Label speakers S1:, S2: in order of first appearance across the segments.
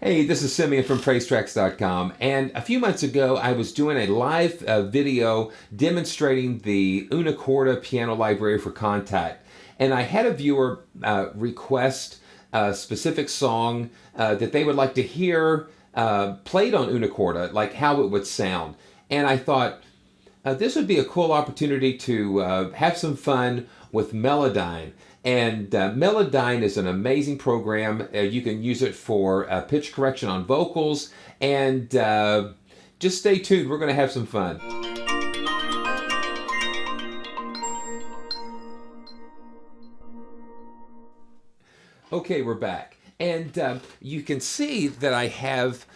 S1: Hey, this is Simeon from PraiseTracks.com, and a few months ago I was doing a live video demonstrating the Una Corda piano library for Kontakt, and I had a viewer request a specific song that they would like to hear played on Una Corda, like how it would sound. And I thought this would be a cool opportunity to have some fun with Melodyne. And Melodyne is an amazing program. You can use it for pitch correction on vocals. And just stay tuned. We're going to have some fun. Okay, we're back. And you can see that I have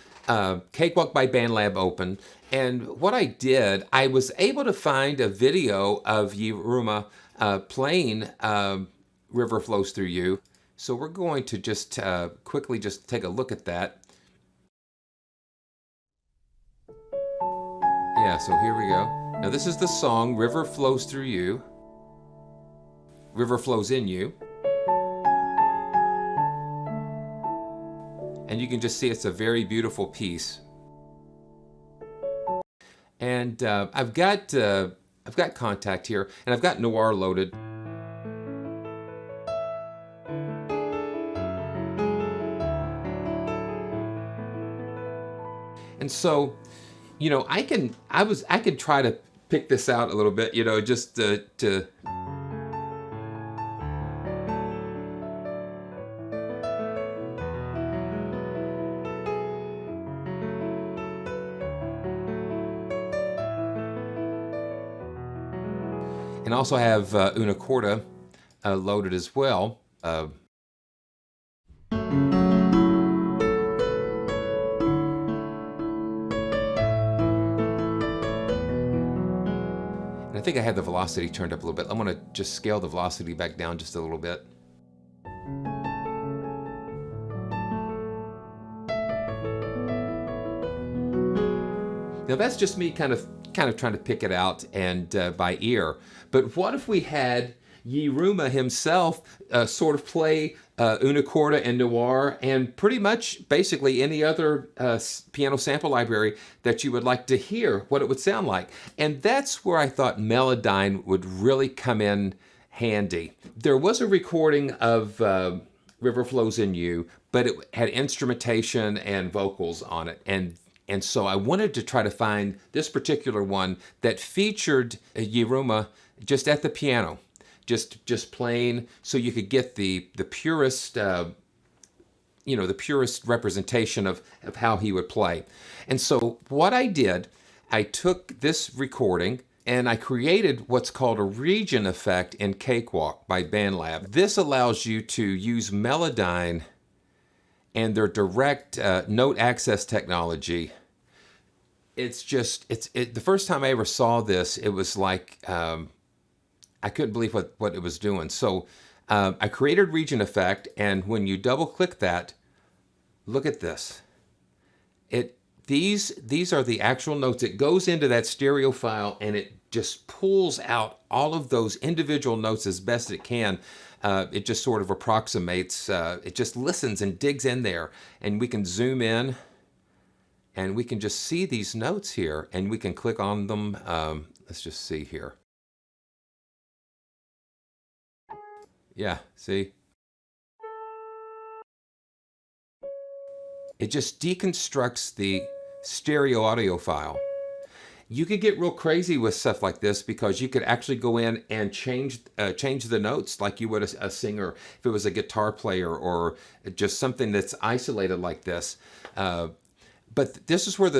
S1: Cakewalk by BandLab open. And what I did, I was able to find a video of Yiruma playing River Flows Through You. So we're going to just quickly just take a look at that. Yeah, so here we go. Now this is the song, River Flows Through You. River Flows in You. And you can just see it's a very beautiful piece. And I've got Kontakt here, and I've got NOIRE loaded. And so, you know, I could try to pick this out a little bit, you know, just to and also have Una Corda loaded as well. And I think I have the velocity turned up a little bit. I'm going to just scale the velocity back down just a little bit. Now that's just me kind of trying to pick it out and by ear. But what if we had Yiruma himself sort of play Una Corda and NOIRE and pretty much basically any other piano sample library that you would like to hear what it would sound like. And that's where I thought Melodyne would really come in handy. There was a recording of River Flows in You, but it had instrumentation and vocals on it. And so I wanted to try to find this particular one that featured Yiruma just at the piano, just playing, so you could get the purest, you know, the purest representation of how he would play. And so what I did, I took this recording and I created what's called a region effect in Cakewalk by BandLab. This allows you to use Melodyne and their direct note access technology. It's just, the first time I ever saw this, it was like, I couldn't believe what it was doing. So I created region effect, and when you double click that, look at this. These are the actual notes. It goes into that stereo file and it just pulls out all of those individual notes as best it can. It just sort of approximates, it just listens and digs in there, and we can zoom in and we can just see these notes here, and we can click on them. Let's just see here. Yeah, see? It just deconstructs the stereo audio file. You could get real crazy with stuff like this because you could actually go in and change the notes like you would a singer if it was a guitar player or just something that's isolated like this. But this is where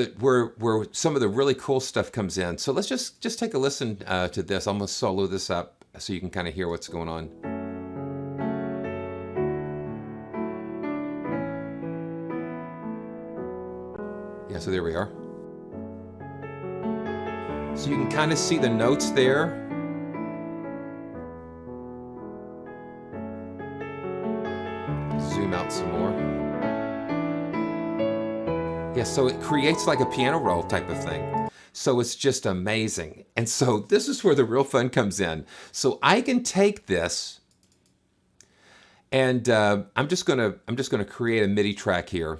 S1: some of the really cool stuff comes in. So let's just take a listen to this. I'm gonna solo this up so you can kind of hear what's going on. Yeah, so there we are. So you can kind of see the notes there. Zoom out some more. Yeah, so it creates like a piano roll type of thing. So it's just amazing. And so this is where the real fun comes in. So I can take this and I'm just gonna create a MIDI track here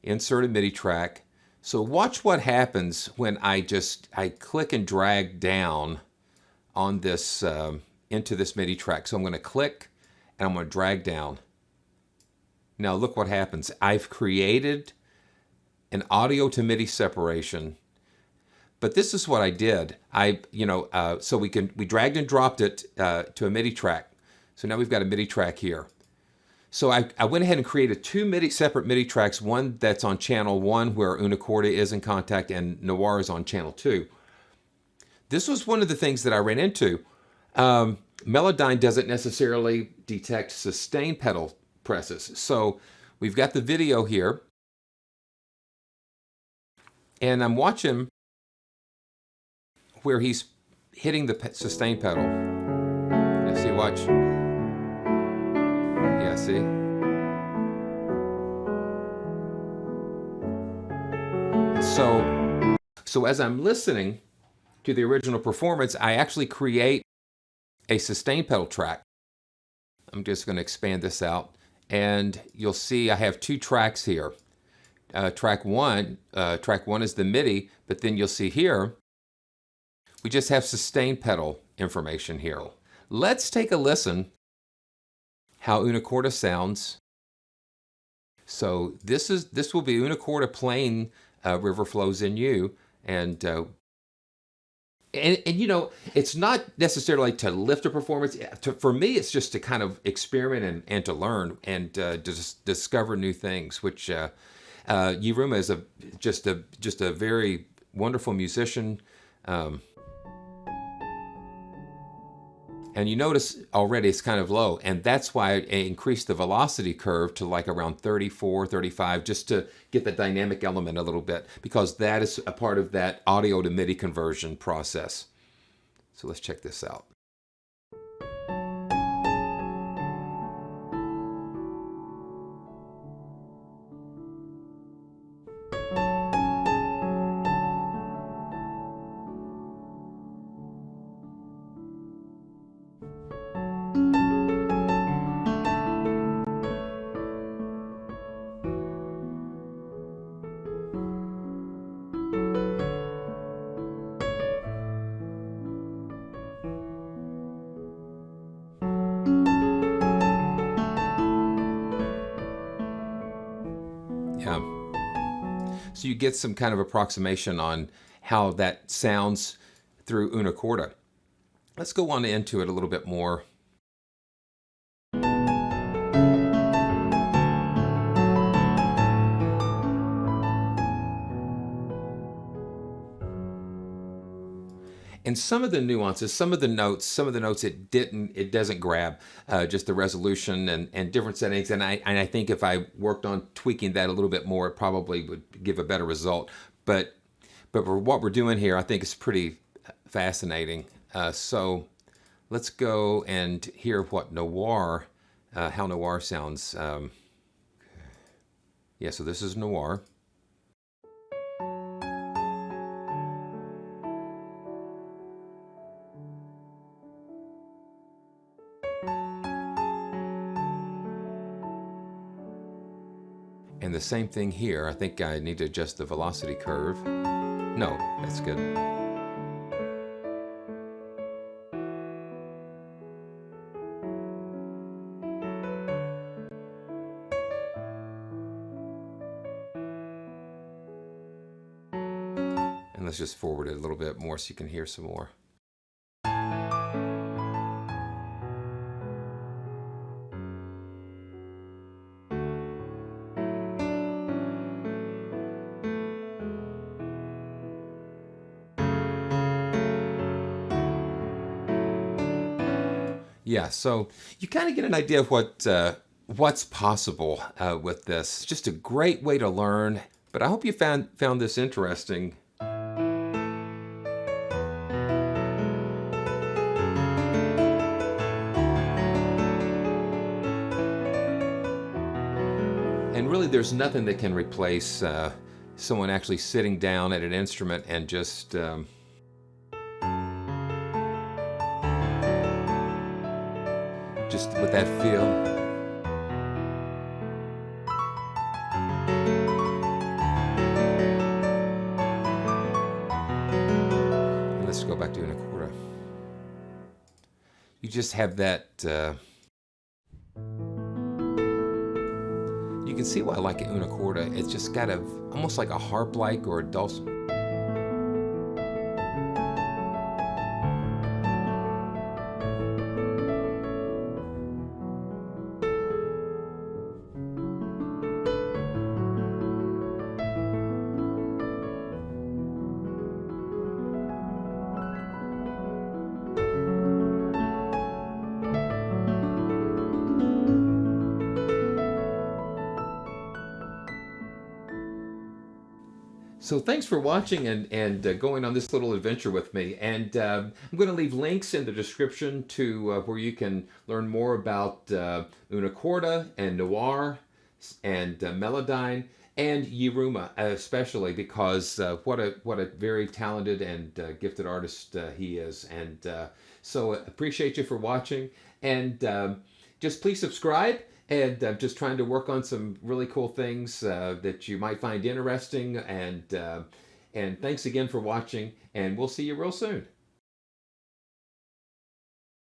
S1: insert a MIDI track. So watch what happens when I click and drag down on this into this MIDI track. So I'm going to click and I'm going to drag down. Now look what happens. I've created an audio to MIDI separation, but this is what I did. So we dragged and dropped it to a MIDI track. So now we've got a MIDI track here. So I went ahead and created two separate MIDI tracks, one that's on channel 1 where Una Corda is in Kontakt and NOIRE is on channel 2. This was one of the things that I ran into. Melodyne doesn't necessarily detect sustain pedal presses. So we've got the video here, and I'm watching where he's hitting the sustain pedal. Let's see, watch. Yeah, see? So as I'm listening to the original performance, I actually create a sustain pedal track. I'm just going to expand this out, and you'll see I have two tracks here. Track one is the MIDI, but then you'll see here we just have sustain pedal information here. Let's take a listen how Una Corda sounds. So this will be Una Corda playing River Flows in You, and you know, it's not necessarily to lift a performance. For me, it's just to kind of experiment and to learn and to discover new things. Which Yiruma is just a very wonderful musician. And you notice already it's kind of low, and that's why I increased the velocity curve to like around 34, 35, just to get the dynamic element a little bit, because that is a part of that audio to MIDI conversion process. So let's check this out. So you get some kind of approximation on how that sounds through Una Corda. Let's go on into it a little bit more. And some of the nuances, some of the notes it doesn't grab, just the resolution and different settings. And I think if I worked on tweaking that a little bit more, it probably would give a better result. But for what we're doing here, I think it's pretty fascinating. So let's go and hear what NOIRE, how NOIRE sounds. Yeah, so this is NOIRE. And the same thing here. I think I need to adjust the velocity curve. No, that's good. And let's just forward it a little bit more so you can hear some more. Yeah, so you kind of get an idea of what's possible with this. Just a great way to learn. But I hope you found this interesting. And really, there's nothing that can replace someone actually sitting down at an instrument and just with that feel. go back to Una Corda. You just have that. You can see why I like Una Corda. It's just got a almost like a harp-like or a dulcimer. So thanks for watching and going on this little adventure with me. And I'm going to leave links in the description to where you can learn more about Una Corda and NOIRE and Melodyne and Yiruma, especially because what a very talented and gifted artist he is. And so appreciate you for watching. And just please subscribe. And I'm just trying to work on some really cool things that you might find interesting. And thanks again for watching. And we'll see you real soon.